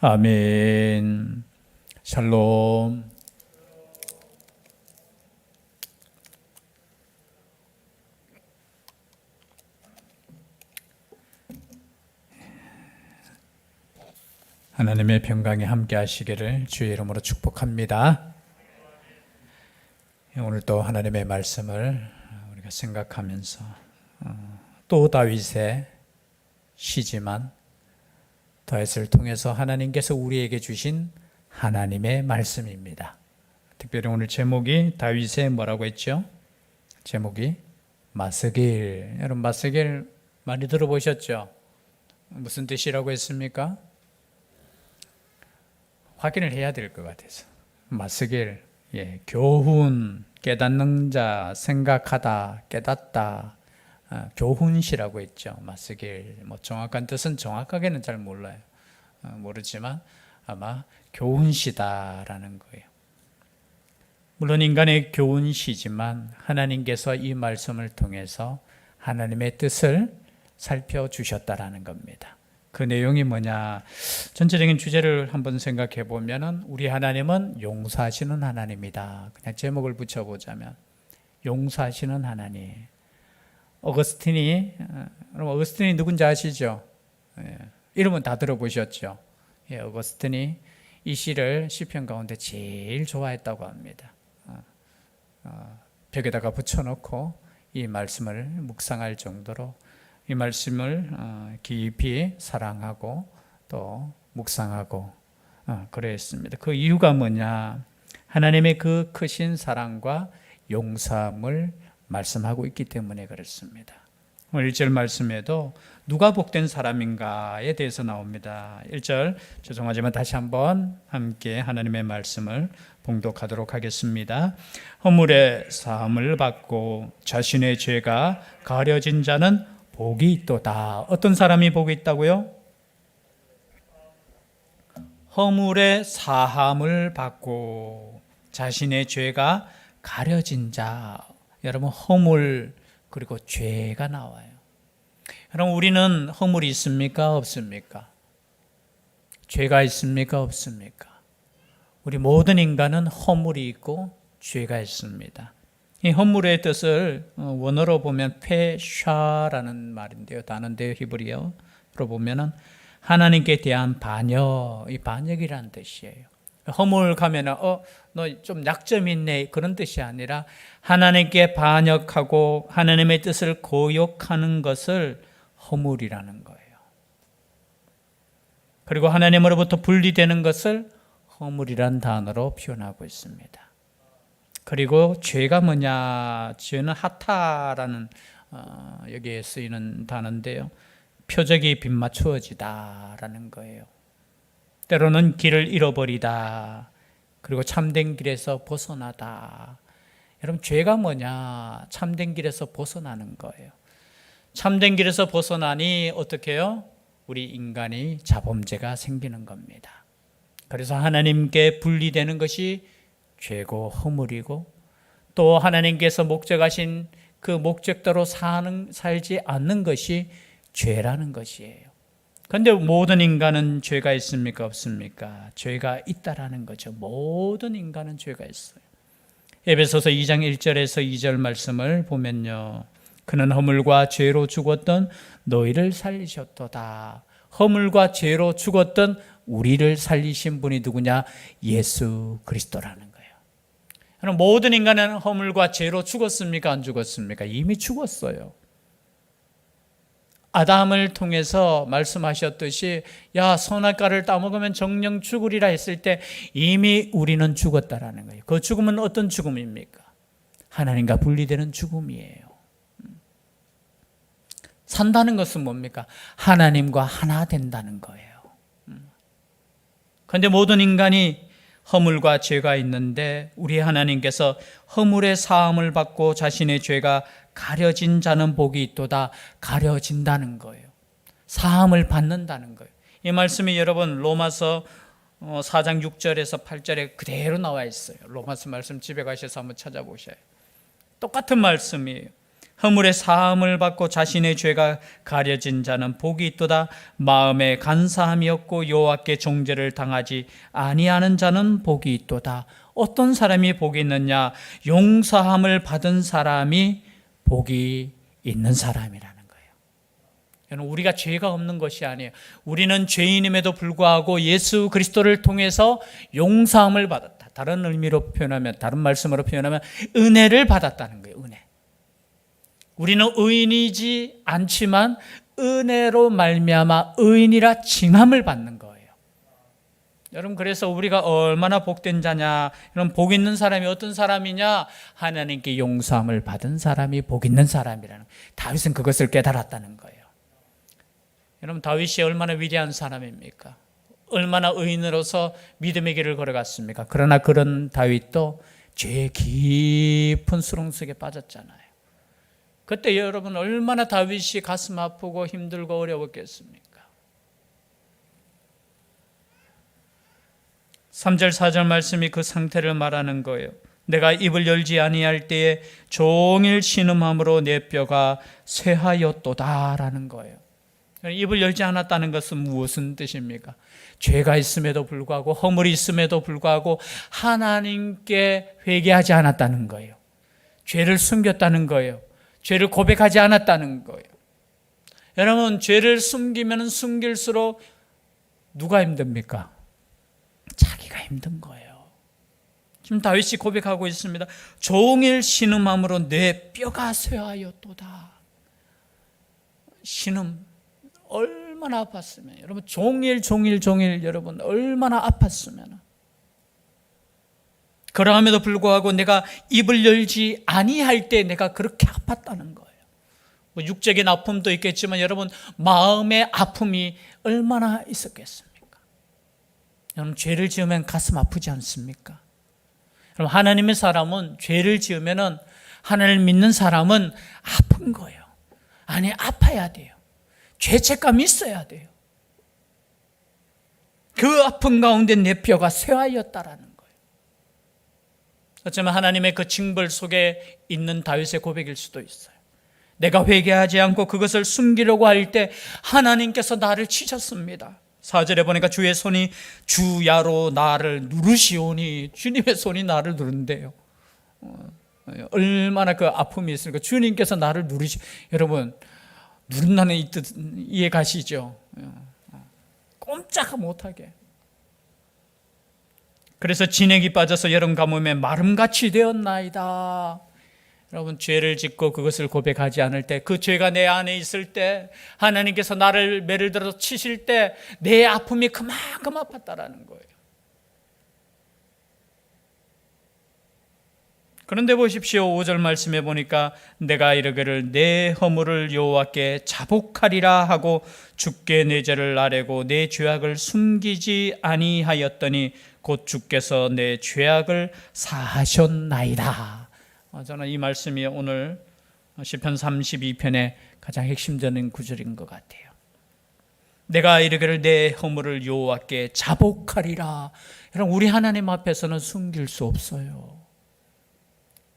아멘. 샬롬. 하나님의 평강이 함께 하시기를 주의 이름으로 축복합니다. 오늘 또 하나님의 말씀을 우리가 생각하면서 또 다윗의 시지만 다윗을 통해서 하나님께서 우리에게 주신 하나님의 말씀입니다. 특별히 오늘 제목이 다윗의 뭐라고 했죠? 제목이 마스길. 여러분 마스길 많이 들어보셨죠? 무슨 뜻이라고 했습니까? 확인을 해야 될 것 같아서. 마스길, 교훈, 깨닫는 자, 생각하다, 깨닫다, 교훈시라고 했죠. 마스길. 정확한 뜻은 정확하게는 잘 몰라요. 모르지만 아마 교훈시다라는 거예요. 물론 인간의 교훈시지만 하나님께서 이 말씀을 통해서 하나님의 뜻을 살펴주셨다라는 겁니다. 그 내용이 뭐냐? 전체적인 주제를 한번 생각해 보면은 우리 하나님은 용서하시는 하나님이다. 그냥 제목을 붙여보자면 용서하시는 하나님. 어거스틴이 누군지 아시죠? 이름은 다 들어보셨죠? 어거스틴이 이 시를 시편 가운데 제일 좋아했다고 합니다. 벽에다가 붙여놓고 이 말씀을 묵상할 정도로 이 말씀을 깊이 사랑하고 또 묵상하고 그랬습니다. 그 이유가 뭐냐? 하나님의 그 크신 사랑과 용서함을 말씀하고 있기 때문에 그렇습니다. 오늘 1절 말씀에도 누가 복된 사람인가에 대해서 나옵니다. 1절 죄송하지만 다시 한번 함께 하나님의 말씀을 봉독하도록 하겠습니다. 허물의 사함을 받고 자신의 죄가 가려진 자는 복이 있도다. 어떤 사람이 복이 있다고요? 허물의 사함을 받고 자신의 죄가 가려진 자. 여러분 허물 그리고 죄가 나와요. 여러분 우리는 허물이 있습니까? 없습니까? 죄가 있습니까? 없습니까? 우리 모든 인간은 허물이 있고 죄가 있습니다. 이 허물의 뜻을 원어로 보면 페샤라는 말인데요. 단어인데요. 히브리어로 보면은 하나님께 대한 반역, 이 반역이라는 뜻이에요. 허물 가면은 너 좀 약점 있네 그런 뜻이 아니라 하나님께 반역하고 하나님의 뜻을 거역하는 것을 허물이라는 거예요. 그리고 하나님으로부터 분리되는 것을 허물이라는 단어로 표현하고 있습니다. 그리고 죄가 뭐냐? 죄는 하타라는 여기에 쓰이는 단어인데요. 표적이 빗맞추어지다라는 거예요. 때로는 길을 잃어버리다. 그리고 참된 길에서 벗어나다. 여러분 죄가 뭐냐? 참된 길에서 벗어나는 거예요. 참된 길에서 벗어나니 어떻게 해요? 우리 인간이 자범죄가 생기는 겁니다. 그래서 하나님께 분리되는 것이 죄고 허물이고 또 하나님께서 목적하신 그 목적대로 살지 않는 것이 죄라는 것이에요. 그런데 모든 인간은 죄가 있습니까? 없습니까? 죄가 있다라는 거죠. 모든 인간은 죄가 있어요. 에베소서 2장 1절에서 2절 말씀을 보면요. 그는 허물과 죄로 죽었던 너희를 살리셨도다. 허물과 죄로 죽었던 우리를 살리신 분이 누구냐? 예수 그리스도라는 거예요. 모든 인간은 허물과 죄로 죽었습니까? 안 죽었습니까? 이미 죽었어요. 아담을 통해서 말씀하셨듯이 선악과를 따먹으면 정령 죽으리라 했을 때 이미 우리는 죽었다라는 거예요. 그 죽음은 어떤 죽음입니까? 하나님과 분리되는 죽음이에요. 산다는 것은 뭡니까? 하나님과 하나 된다는 거예요. 그런데 모든 인간이 허물과 죄가 있는데 우리 하나님께서 허물의 사함을 받고 자신의 죄가 가려진 자는 복이 있도다. 가려진다는 거예요. 사함을 받는다는 거예요. 이 말씀이 여러분 로마서 4장 6절에서 8절에 그대로 나와 있어요. 로마서 말씀 집에 가셔서 한번 찾아보셔요. 똑같은 말씀이에요. 허물의 사함을 받고 자신의 죄가 가려진 자는 복이 있도다. 마음에 간사함이 없고 여호와께 정죄를 당하지 아니하는 자는 복이 있도다. 어떤 사람이 복이 있느냐? 용서함을 받은 사람이 복이 있는 사람이라는 거예요. 여러분, 우리가 죄가 없는 것이 아니에요. 우리는 죄인임에도 불구하고 예수 그리스도를 통해서 용서함을 받았다. 다른 의미로 표현하면, 다른 말씀으로 표현하면 은혜를 받았다는 거예요. 은혜. 우리는 의인이지 않지만 은혜로 말미암아 의인이라 칭함을 받는 거예요. 여러분, 그래서 우리가 얼마나 복된 자냐? 여러분, 복 있는 사람이 어떤 사람이냐? 하나님께 용서함을 받은 사람이 복 있는 사람이라는 거예요. 다윗은 그것을 깨달았다는 거예요. 여러분, 다윗이 얼마나 위대한 사람입니까? 얼마나 의인으로서 믿음의 길을 걸어갔습니까? 그러나 그런 다윗도 죄의 깊은 수렁 속에 빠졌잖아요. 그때 여러분, 얼마나 다윗이 가슴 아프고 힘들고 어려웠겠습니까? 3절 4절 말씀이 그 상태를 말하는 거예요. 내가 입을 열지 아니할 때에 종일 신음함으로 내 뼈가 쇠하였도다라는 거예요. 입을 열지 않았다는 것은 무엇은 뜻입니까? 죄가 있음에도 불구하고, 허물이 있음에도 불구하고 하나님께 회개하지 않았다는 거예요. 죄를 숨겼다는 거예요. 죄를 고백하지 않았다는 거예요. 여러분, 죄를 숨기면 숨길수록 누가 힘듭니까? 자기가 힘든 거예요. 지금 다윗이 고백하고 있습니다. 종일 신음함으로 내 뼈가 쇠하였도다. 신음 얼마나 아팠으면, 여러분, 종일 여러분 얼마나 아팠으면, 그러함에도 불구하고 내가 입을 열지 아니할 때 내가 그렇게 아팠다는 거예요. 뭐 육적인 아픔도 있겠지만 여러분, 마음의 아픔이 얼마나 있었겠습니까? 여러분, 죄를 지으면 가슴 아프지 않습니까? 여러분, 하나님의 사람은 죄를 지으면은, 하나님을 믿는 사람은 아픈 거예요. 아니, 아파야 돼요. 죄책감이 있어야 돼요. 그 아픔 가운데 내 뼈가 쇠하였다라는 거예요. 어쩌면 하나님의 그 징벌 속에 있는 다윗의 고백일 수도 있어요. 내가 회개하지 않고 그것을 숨기려고 할 때 하나님께서 나를 치셨습니다. 4절에 보니까 주의 손이 주야로 나를 누르시오니, 주님의 손이 나를 누른대요. 얼마나 그 아픔이 있으니까 주님께서 나를 여러분, 누른다는 이 뜻 이해 가시죠? 꼼짝 못하게. 그래서 진액이 빠져서 여름 가뭄에 마름같이 되었나이다. 여러분, 죄를 짓고 그것을 고백하지 않을 때, 그 죄가 내 안에 있을 때, 하나님께서 나를 매를 들어서 치실 때 내 아픔이 그만큼 아팠다라는 거예요. 그런데 보십시오. 5절 말씀에 보니까 내가 이르기를 내 허물을 여호와께 자복하리라 하고 주께 내 죄를 아뢰고 내 죄악을 숨기지 아니하였더니 곧 주께서 내 죄악을 사하셨나이다. 저는 이 말씀이 오늘 시편 32편의 가장 핵심적인 구절인 것 같아요. 내가 이르기를 내 허물을 여호와께 자복하리라. 여러분, 우리 하나님 앞에서는 숨길 수 없어요.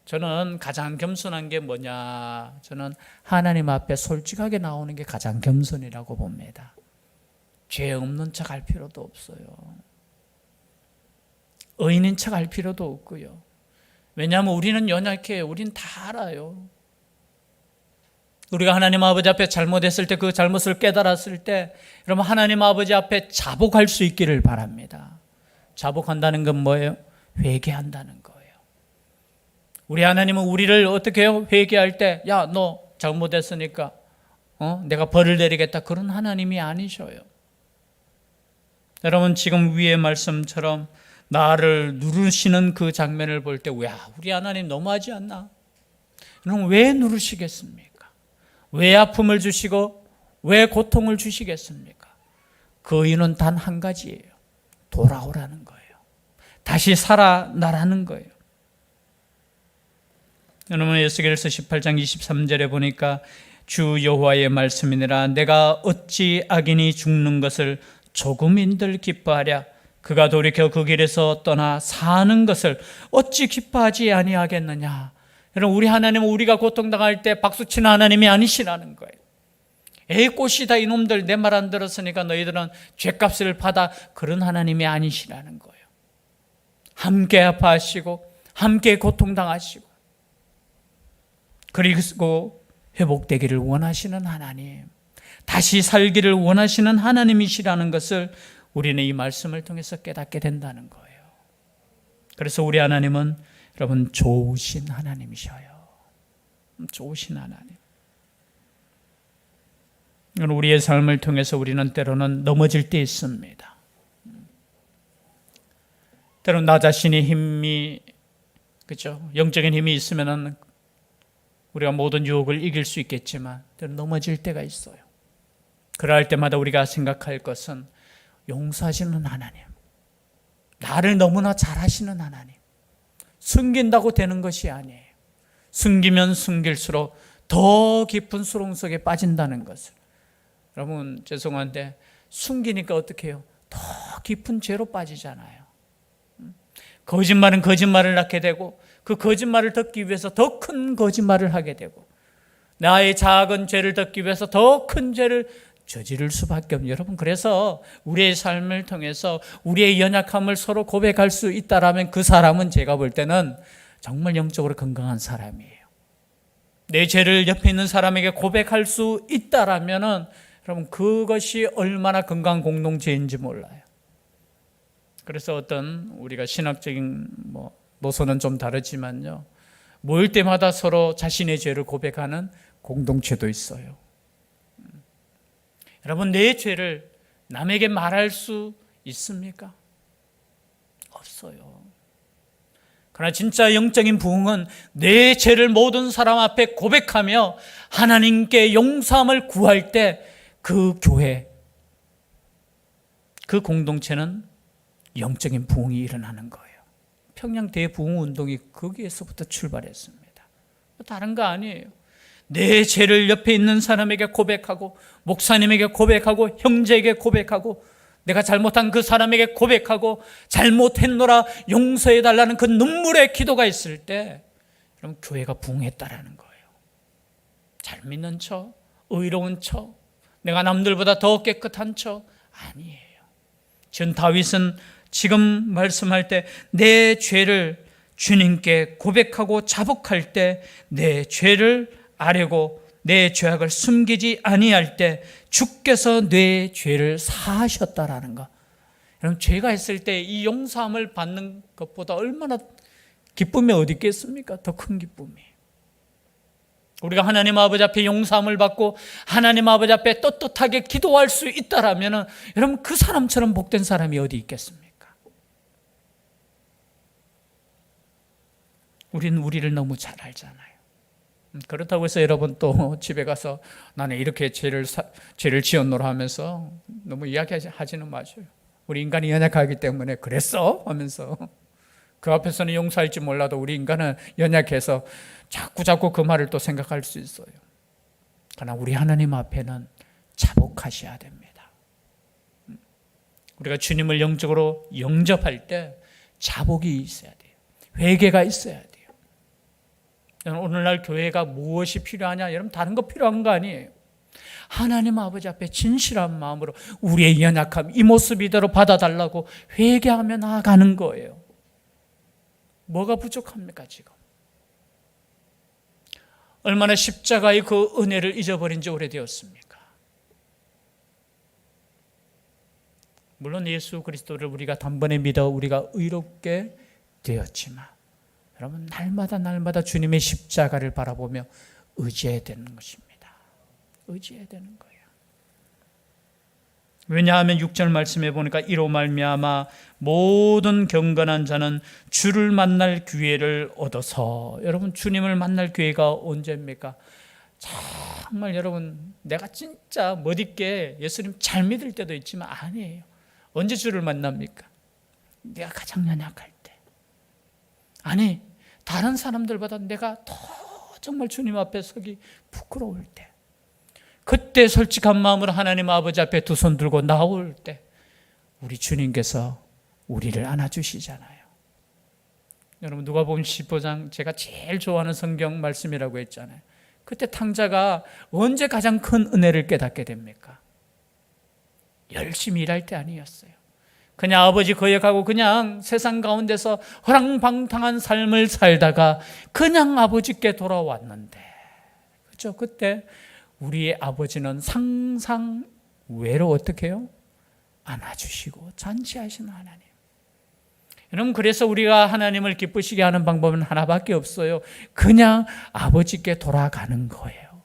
저는 가장 겸손한 게 뭐냐? 저는 하나님 앞에 솔직하게 나오는 게 가장 겸손이라고 봅니다. 죄 없는 척 할 필요도 없어요. 의인인 척 할 필요도 없고요. 왜냐하면 우리는 연약해요. 우리는 다 알아요. 우리가 하나님 아버지 앞에 잘못했을 때, 그 잘못을 깨달았을 때, 여러분, 하나님 아버지 앞에 자복할 수 있기를 바랍니다. 자복한다는 건 뭐예요? 회개한다는 거예요. 우리 하나님은 우리를 어떻게 해요? 회개할 때, 야, 너 잘못했으니까 내가 벌을 내리겠다, 그런 하나님이 아니셔요. 여러분, 지금 위의 말씀처럼 나를 누르시는 그 장면을 볼 때, 야, 우리 하나님 너무하지 않나? 여러분, 왜 누르시겠습니까? 왜 아픔을 주시고 왜 고통을 주시겠습니까? 그 이유는 단 한 가지예요. 돌아오라는 거예요. 다시 살아나라는 거예요. 여러분, 에스겔서 18장 23절에 보니까 주 여호와의 말씀이니라 내가 어찌 악인이 죽는 것을 조금인들 기뻐하랴. 그가 돌이켜 그 길에서 떠나 사는 것을 어찌 기뻐하지 아니하겠느냐. 여러분, 우리 하나님은 우리가 고통당할 때 박수치는 하나님이 아니시라는 거예요. 에이 꽃이다 이놈들, 내 말 안 들었으니까 너희들은 죗값을 받아, 그런 하나님이 아니시라는 거예요. 함께 아파하시고 함께 고통당하시고 그리고 회복되기를 원하시는 하나님, 다시 살기를 원하시는 하나님이시라는 것을 우리는 이 말씀을 통해서 깨닫게 된다는 거예요. 그래서 우리 하나님은 여러분 좋으신 하나님이셔요. 좋으신 하나님. 우리의 삶을 통해서 우리는 때로는 넘어질 때 있습니다. 때로는 나 자신의 힘이, 그렇죠? 영적인 힘이 있으면은 우리가 모든 유혹을 이길 수 있겠지만 때로는 넘어질 때가 있어요. 그럴 때마다 우리가 생각할 것은 용서하시는 하나님, 나를 너무나 잘하시는 하나님, 숨긴다고 되는 것이 아니에요. 숨기면 숨길수록 더 깊은 수렁 속에 빠진다는 것을. 여러분, 죄송한데 숨기니까 어떻게 해요? 더 깊은 죄로 빠지잖아요. 거짓말은 거짓말을 낳게 되고, 그 거짓말을 덮기 위해서 더 큰 거짓말을 하게 되고, 나의 작은 죄를 덮기 위해서 더 큰 죄를 저지를 수밖에 없는. 여러분, 그래서 우리의 삶을 통해서 우리의 연약함을 서로 고백할 수 있다라면 그 사람은 제가 볼 때는 정말 영적으로 건강한 사람이에요. 내 죄를 옆에 있는 사람에게 고백할 수 있다라면은 여러분, 그것이 얼마나 건강한 공동체인지 몰라요. 그래서 어떤 우리가 신학적인 노선은 좀 다르지만요, 모일 때마다 서로 자신의 죄를 고백하는 공동체도 있어요. 여러분, 내 죄를 남에게 말할 수 있습니까? 없어요. 그러나 진짜 영적인 부흥은 내 죄를 모든 사람 앞에 고백하며 하나님께 용서함을 구할 때 그 교회, 그 공동체는 영적인 부흥이 일어나는 거예요. 평양 대부흥운동이 거기에서부터 출발했습니다. 다른 거 아니에요. 내 죄를 옆에 있는 사람에게 고백하고, 목사님에게 고백하고, 형제에게 고백하고, 내가 잘못한 그 사람에게 고백하고, 잘못했노라 용서해달라는 그 눈물의 기도가 있을 때 그럼 교회가 부흥했다라는 거예요. 잘 믿는 척, 의로운 척, 내가 남들보다 더 깨끗한 척 아니에요. 전 다윗은 지금 말씀할 때 내 죄를 주님께 고백하고 자복할 때, 내 죄를 아뢰고 내 죄악을 숨기지 아니할 때 주께서 내 죄를 사하셨다라는 것. 여러분, 죄가 있을 때 이 용서함을 받는 것보다 얼마나 기쁨이 어디 있겠습니까? 더 큰 기쁨이. 우리가 하나님 아버지 앞에 용서함을 받고 하나님 아버지 앞에 떳떳하게 기도할 수 있다라면 여러분, 그 사람처럼 복된 사람이 어디 있겠습니까? 우리는 우리를 너무 잘 알잖아요. 그렇다고 해서 여러분 또 집에 가서 나는 이렇게 죄를 지었노라 하면서 너무 이야기하지는 마세요. 우리 인간이 연약하기 때문에 그랬어 하면서, 그 앞에서는 용서할지 몰라도 우리 인간은 연약해서 자꾸 그 말을 또 생각할 수 있어요. 그러나 우리 하나님 앞에는 자복하셔야 됩니다. 우리가 주님을 영적으로 영접할 때 자복이 있어야 돼요. 회개가 있어야 돼요. 오늘날 교회가 무엇이 필요하냐? 여러분, 다른 거 필요한 거 아니에요. 하나님 아버지 앞에 진실한 마음으로 우리의 연약함, 이 모습 이대로 받아달라고 회개하며 나아가는 거예요. 뭐가 부족합니까 지금? 얼마나 십자가의 그 은혜를 잊어버린 지 오래되었습니까? 물론 예수 그리스도를 우리가 단번에 믿어 우리가 의롭게 되었지만, 여러분, 날마다 주님의 십자가를 바라보며 의지해야 되는 것입니다. 의지해야 되는 거예요. 왜냐하면 6절 말씀해 보니까 이로 말미암아 모든 경건한 자는 주를 만날 기회를 얻어서. 여러분, 주님을 만날 기회가 언제입니까? 정말 여러분, 내가 진짜 멋있게 예수님 잘 믿을 때도 있지만 아니에요. 언제 주를 만납니까? 내가 가장 연약할 때. 아니, 다른 사람들보다 내가 더 정말 주님 앞에 서기 부끄러울 때, 그때 솔직한 마음으로 하나님 아버지 앞에 두 손 들고 나올 때 우리 주님께서 우리를 안아주시잖아요. 여러분 누가복음 15장 제가 제일 좋아하는 성경 말씀이라고 했잖아요. 그때 탕자가 언제 가장 큰 은혜를 깨닫게 됩니까? 열심히 일할 때 아니었어요. 그냥 아버지 거역하고 그냥 세상 가운데서 허랑방탕한 삶을 살다가 그냥 아버지께 돌아왔는데, 그렇죠? 그때 우리의 아버지는 상상 외로 어떻게 해요? 안아주시고 잔치하시는 하나님. 여러분, 그래서 우리가 하나님을 기쁘시게 하는 방법은 하나밖에 없어요. 그냥 아버지께 돌아가는 거예요.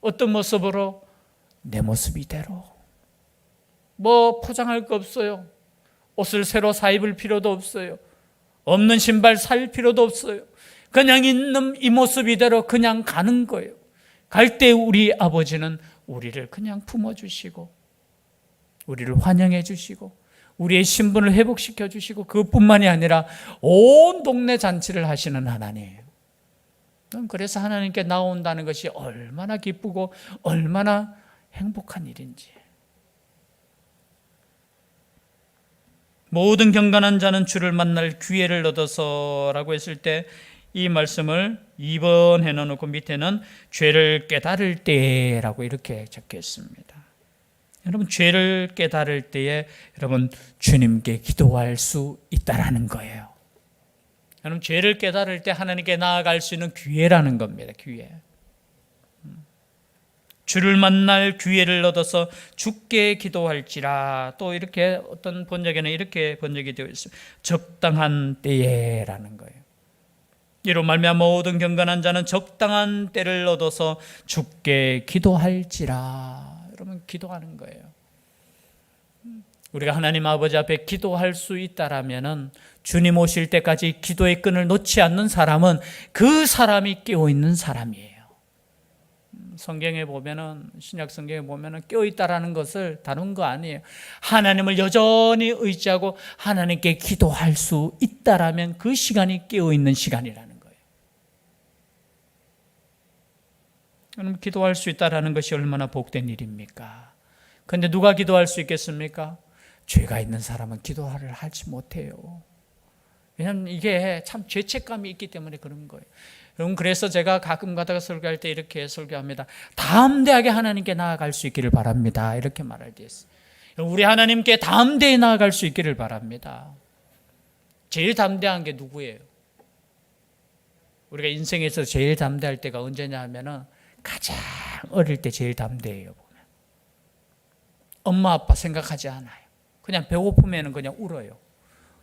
어떤 모습으로? 내 모습 이대로. 뭐 포장할 거 없어요. 옷을 새로 사 입을 필요도 없어요. 없는 신발 살 필요도 없어요. 그냥 있는 이 모습 이대로 그냥 가는 거예요. 갈 때 우리 아버지는 우리를 그냥 품어주시고, 우리를 환영해 주시고, 우리의 신분을 회복시켜 주시고, 그것뿐만이 아니라 온 동네 잔치를 하시는 하나님이에요. 그래서 하나님께 나온다는 것이 얼마나 기쁘고 얼마나 행복한 일인지. 모든 경건한 자는 주를 만날 기회를 얻어서 라고 했을 때 이 말씀을 2번 해놓고 밑에는 죄를 깨달을 때라고 이렇게 적혀 있습니다. 여러분, 죄를 깨달을 때에 여러분 주님께 기도할 수 있다라는 거예요. 여러분, 죄를 깨달을 때 하나님께 나아갈 수 있는 기회라는 겁니다. 기회. 주를 만날 기회를 얻어서 주께 기도할지라. 또 이렇게 어떤 번역에는 이렇게 번역이 되어 있습니다. 적당한 때에라는 거예요. 이로 말미암아 모든 경건한 자는 적당한 때를 얻어서 주께 기도할지라. 여러분, 기도하는 거예요. 우리가 하나님 아버지 앞에 기도할 수 있다라면은 주님 오실 때까지 기도의 끈을 놓지 않는 사람은 그 사람이 깨어 있는 사람이에요. 성경에 보면은, 신약 성경에 보면은 깨어 있다라는 것을 다룬 거 아니에요. 하나님을 여전히 의지하고 하나님께 기도할 수 있다라면 그 시간이 깨어 있는 시간이라는 거예요. 그럼 기도할 수 있다라는 것이 얼마나 복된 일입니까? 그런데 누가 기도할 수 있겠습니까? 죄가 있는 사람은 기도를 하지 못해요. 왜냐하면 이게 참 죄책감이 있기 때문에 그런 거예요. 여러분, 그래서 제가 가끔 가다가 설교할 때 이렇게 설교합니다. 담대하게 하나님께 나아갈 수 있기를 바랍니다. 이렇게 말할 때 있어요. 우리 하나님께 담대히 나아갈 수 있기를 바랍니다. 제일 담대한 게 누구예요? 우리가 인생에서 제일 담대할 때가 언제냐 하면은 가장 어릴 때 제일 담대해요. 보면 엄마 아빠 생각하지 않아요. 그냥 배고프면 그냥 울어요.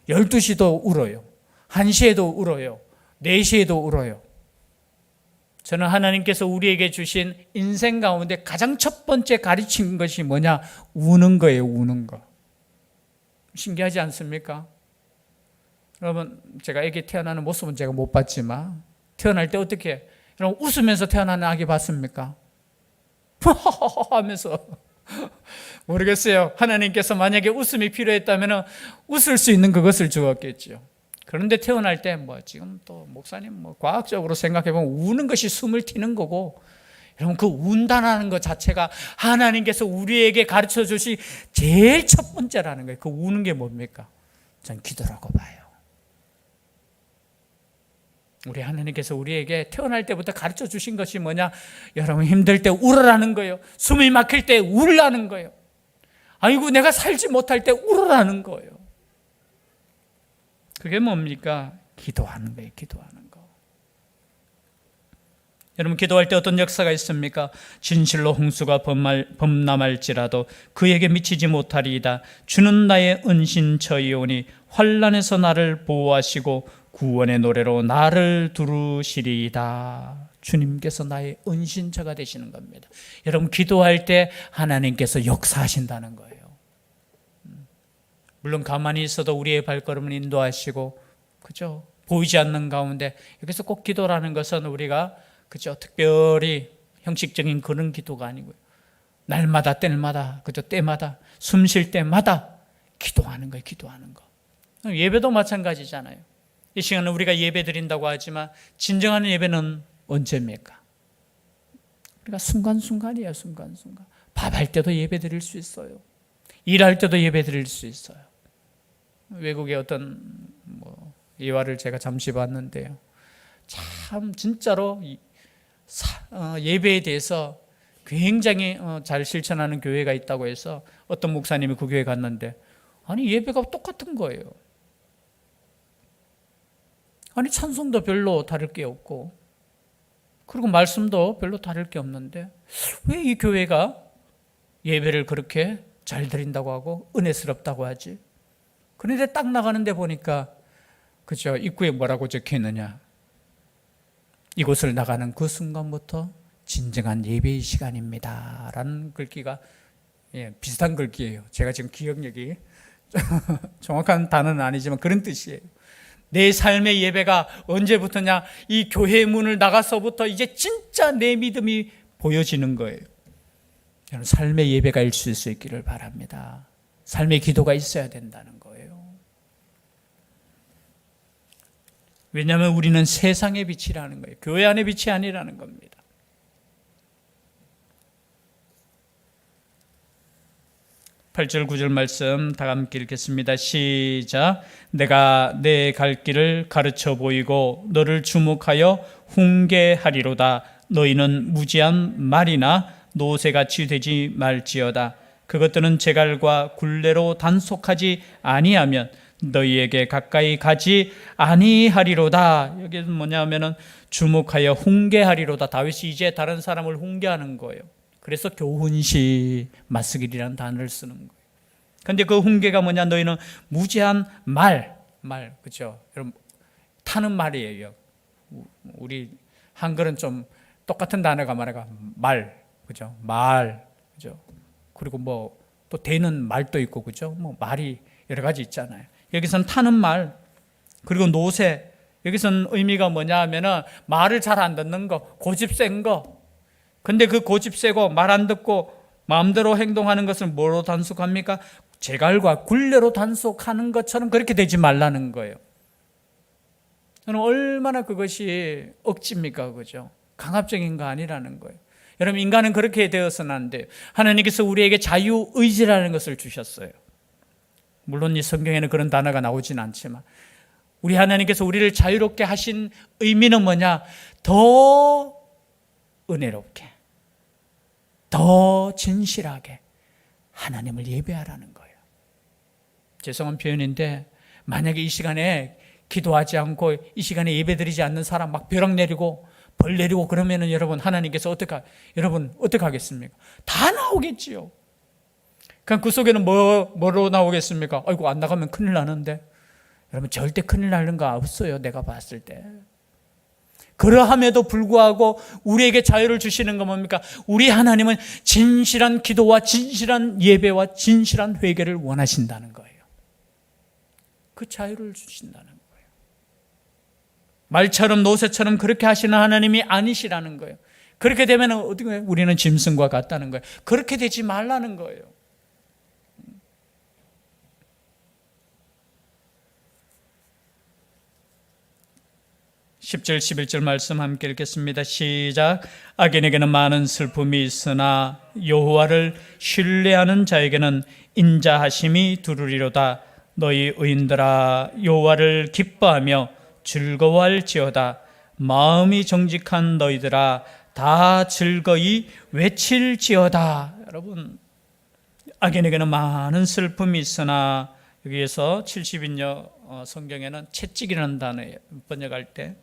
12시도 울어요. 1시에도 울어요. 4시에도 울어요. 저는 하나님께서 우리에게 주신 인생 가운데 가장 첫 번째 가르친 것이 뭐냐? 우는 거예요. 우는 거. 신기하지 않습니까? 여러분, 제가 아기 태어나는 모습은 제가 못 봤지만 태어날 때 어떻게, 여러분, 웃으면서 태어나는 아기 봤습니까? 하면서 모르겠어요. 하나님께서 만약에 웃음이 필요했다면 웃을 수 있는 그것을 주었겠죠. 그런데 태어날 때 지금 또 목사님 과학적으로 생각해 보면 우는 것이 숨을 튀는 거고, 여러분, 그 운다라는 것 자체가 하나님께서 우리에게 가르쳐 주신 제일 첫 번째라는 거예요. 그 우는 게 뭡니까? 전 기도라고 봐요. 우리 하나님께서 우리에게 태어날 때부터 가르쳐 주신 것이 뭐냐? 여러분, 힘들 때 울으라는 거예요. 숨이 막힐 때 울라는 거예요. 아이고, 내가 살지 못할 때 울으라는 거예요. 그게 뭡니까? 기도하는 거예요. 기도하는 거. 여러분, 기도할 때 어떤 역사가 있습니까? 진실로 홍수가 범람할지라도 그에게 미치지 못하리이다. 주는 나의 은신처이오니 환난에서 나를 보호하시고 구원의 노래로 나를 두르시리이다. 주님께서 나의 은신처가 되시는 겁니다. 여러분, 기도할 때 하나님께서 역사하신다는 거예요. 물론 가만히 있어도 우리의 발걸음을 인도하시고, 그죠? 보이지 않는 가운데, 여기서 꼭 기도라는 것은 우리가, 그죠? 특별히 형식적인 그런 기도가 아니고요. 날마다, 때마다, 그죠? 때마다, 숨 쉴 때마다 기도하는 거예요. 기도하는 거. 예배도 마찬가지잖아요. 이 시간은 우리가 예배 드린다고 하지만 진정한 예배는 언제입니까? 우리가 순간순간이에요. 순간순간. 밥할 때도 예배 드릴 수 있어요. 일할 때도 예배 드릴 수 있어요. 외국의 어떤 예화를 제가 잠시 봤는데요. 참 진짜로 예배에 대해서 굉장히 잘 실천하는 교회가 있다고 해서 어떤 목사님이 그 교회 갔는데 아니 예배가 똑같은 거예요. 아니 찬송도 별로 다를 게 없고 그리고 말씀도 별로 다를 게 없는데 왜 이 교회가 예배를 그렇게 잘 드린다고 하고 은혜스럽다고 하지? 그런데 딱 나가는데 보니까 그죠? 입구에 뭐라고 적혀 있느냐? 이곳을 나가는 그 순간부터 진정한 예배의 시간입니다. 라는 글귀가 비슷한 글귀예요. 제가 지금 기억력이 정확한 단어는 아니지만 그런 뜻이에요. 내 삶의 예배가 언제부터냐? 이 교회 문을 나가서부터 이제 진짜 내 믿음이 보여지는 거예요. 여러분 삶의 예배가 있을 수 있기를 바랍니다. 삶의 기도가 있어야 된다는 거예요. 왜냐하면 우리는 세상의 빛이라는 거예요. 교회 안의 빛이 아니라는 겁니다. (8절) (9절) 말씀 다 함께 읽겠습니다. 시작. 내가 내 갈 길을 가르쳐 보이고 너를 주목하여 훈계하리로다. 너희는 무지한 말이나 노새같이 되지 말지어다. 그것들은 제갈과 굴레로 단속하지 아니하면 너희에게 가까이 가지 아니하리로다. 여기는 뭐냐면은 주목하여 훈계하리로다. 다윗이 이제 다른 사람을 훈계하는 거예요. 그래서 교훈시 마스길이라는 단어를 쓰는 거예요. 그런데 그 훈계가 뭐냐? 너희는 무지한 말, 그죠? 여러분 타는 말이에요. 우리 한글은 좀 똑같은 단어가 말해가 말, 그죠? 말, 그죠? 그리고 뭐 또 되는 말도 있고, 그죠? 뭐 말이 여러 가지 있잖아요. 여기서는 타는 말, 그리고 노새. 여기서는 의미가 뭐냐 하면은 말을 잘 안 듣는 거, 고집 센 거. 근데 그 고집 세고 말 안 듣고 마음대로 행동하는 것을 뭐로 단속합니까? 제갈과 굴레로 단속하는 것처럼 그렇게 되지 말라는 거예요. 저는 얼마나 그것이 억지입니까? 그죠? 강압적인 거 아니라는 거예요. 여러분 인간은 그렇게 되어서는 안 돼요. 하나님께서 우리에게 자유의지라는 것을 주셨어요. 물론 이 성경에는 그런 단어가 나오진 않지만 우리 하나님께서 우리를 자유롭게 하신 의미는 뭐냐? 더 은혜롭게, 더 진실하게 하나님을 예배하라는 거예요. 죄송한 표현인데 만약에 이 시간에 기도하지 않고 이 시간에 예배드리지 않는 사람 막 벼락 내리고 벌 내리고 그러면은 여러분 하나님께서 여러분 어떻게 하겠습니까? 다 나오겠지요. 그럼 그 속에는 뭐로 나오겠습니까? 아이고 안 나가면 큰일 나는데. 여러분 절대 큰일 나는 거 없어요. 내가 봤을 때. 그러함에도 불구하고 우리에게 자유를 주시는 건 뭡니까? 우리 하나님은 진실한 기도와 진실한 예배와 진실한 회개를 원하신다는 거예요. 그 자유를 주신다는 거예요. 말처럼 노새처럼 그렇게 하시는 하나님이 아니시라는 거예요. 그렇게 되면 어떻게 우리는 짐승과 같다는 거예요. 그렇게 되지 말라는 거예요. 10절 11절 말씀 함께 읽겠습니다. 시작. 악인에게는 많은 슬픔이 있으나 여호와를 신뢰하는 자에게는 인자하심이 두루리로다. 너희 의인들아 여호와를 기뻐하며 즐거워할지어다. 마음이 정직한 너희들아 다 즐거이 외칠지어다. 여러분 악인에게는 많은 슬픔이 있으나 여기에서 70인여 성경에는 채찍이라는 단어 번역할 때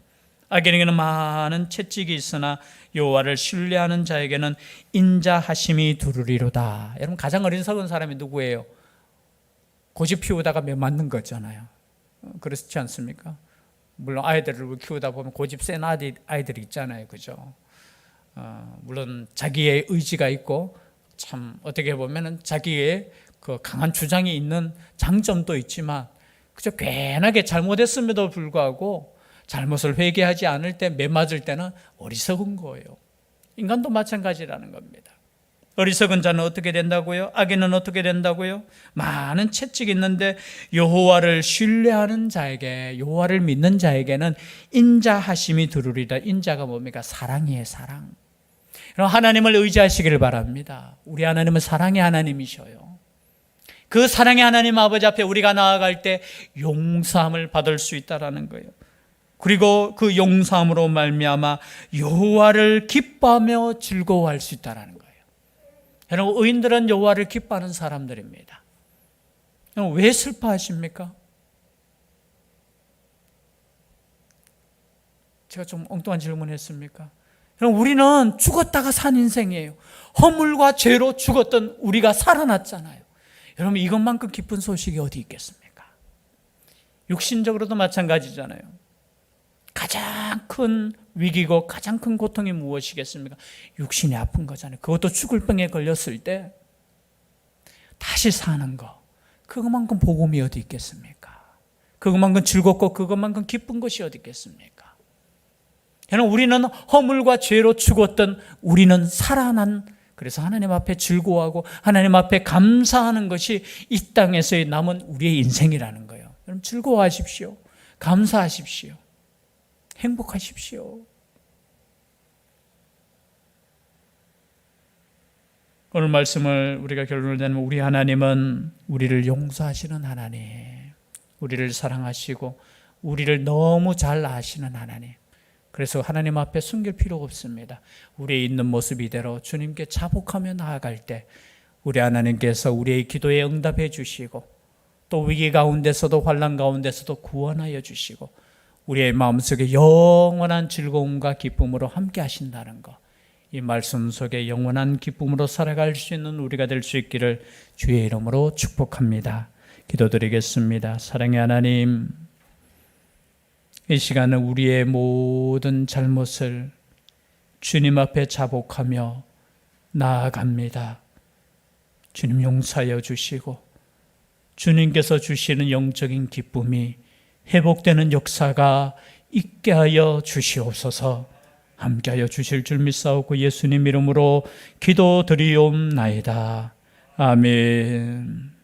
악인에게는 많은 채찍이 있으나 여호와를 신뢰하는 자에게는 인자하심이 두루리로다. 여러분 가장 어리석은 사람이 누구예요? 고집 피우다가 매 맞는 거잖아요. 그렇지 않습니까? 물론 아이들을 키우다 보면 고집 센 아이들이 있잖아요. 그죠? 물론 자기의 의지가 있고 참 어떻게 보면 자기의 그 강한 주장이 있는 장점도 있지만 그저 괜하게 잘못했음에도 불구하고 잘못을 회개하지 않을 때 매맞을 때는 어리석은 거예요. 인간도 마찬가지라는 겁니다. 어리석은 자는 어떻게 된다고요? 악인은 어떻게 된다고요? 많은 채찍이 있는데 여호와를 신뢰하는 자에게, 여호와를 믿는 자에게는 인자하심이 두루리다. 인자가 뭡니까? 사랑이에요, 사랑. 그럼 하나님을 의지하시기를 바랍니다. 우리 하나님은 사랑의 하나님이셔요. 그 사랑의 하나님 아버지 앞에 우리가 나아갈 때 용서함을 받을 수 있다라는 거예요. 그리고 그 용서함으로 말미암아 여호와를 기뻐하며 즐거워할 수 있다라는 거예요. 여러분, 의인들은 여호와를 기뻐하는 사람들입니다. 여러분, 왜 슬퍼하십니까? 제가 좀 엉뚱한 질문했습니까? 여러분, 우리는 죽었다가 산 인생이에요. 허물과 죄로 죽었던 우리가 살아났잖아요. 여러분, 이것만큼 기쁜 소식이 어디 있겠습니까? 육신적으로도 마찬가지잖아요. 가장 큰 위기고 가장 큰 고통이 무엇이겠습니까? 육신이 아픈 거잖아요. 그것도 죽을 병에 걸렸을 때 다시 사는 거, 그것만큼 복음이 어디 있겠습니까? 그것만큼 즐겁고 그것만큼 기쁜 것이 어디 있겠습니까? 여러분, 우리는 허물과 죄로 죽었던 우리는 살아난, 그래서 하나님 앞에 즐거워하고 하나님 앞에 감사하는 것이 이 땅에서의 남은 우리의 인생이라는 거예요. 여러분, 즐거워하십시오. 감사하십시오. 행복하십시오. 오늘 말씀을 우리가 결론을 내면 우리 하나님은 우리를 용서하시는 하나님, 우리를 사랑하시고 우리를 너무 잘 아시는 하나님. 그래서 하나님 앞에 숨길 필요가 없습니다. 우리의 있는 모습 이대로 주님께 자복하며 나아갈 때 우리 하나님께서 우리의 기도에 응답해 주시고 또 위기 가운데서도 환난 가운데서도 구원하여 주시고 우리의 마음속에 영원한 즐거움과 기쁨으로 함께 하신다는 것, 이 말씀 속에 영원한 기쁨으로 살아갈 수 있는 우리가 될 수 있기를 주의 이름으로 축복합니다. 기도드리겠습니다. 사랑의 하나님, 이 시간은 우리의 모든 잘못을 주님 앞에 자복하며 나아갑니다. 주님, 용서하여 주시고 주님께서 주시는 영적인 기쁨이 회복되는 역사가 있게 하여 주시옵소서. 함께하여 주실 줄 믿사오고 예수님 이름으로 기도드리옵나이다. 아멘.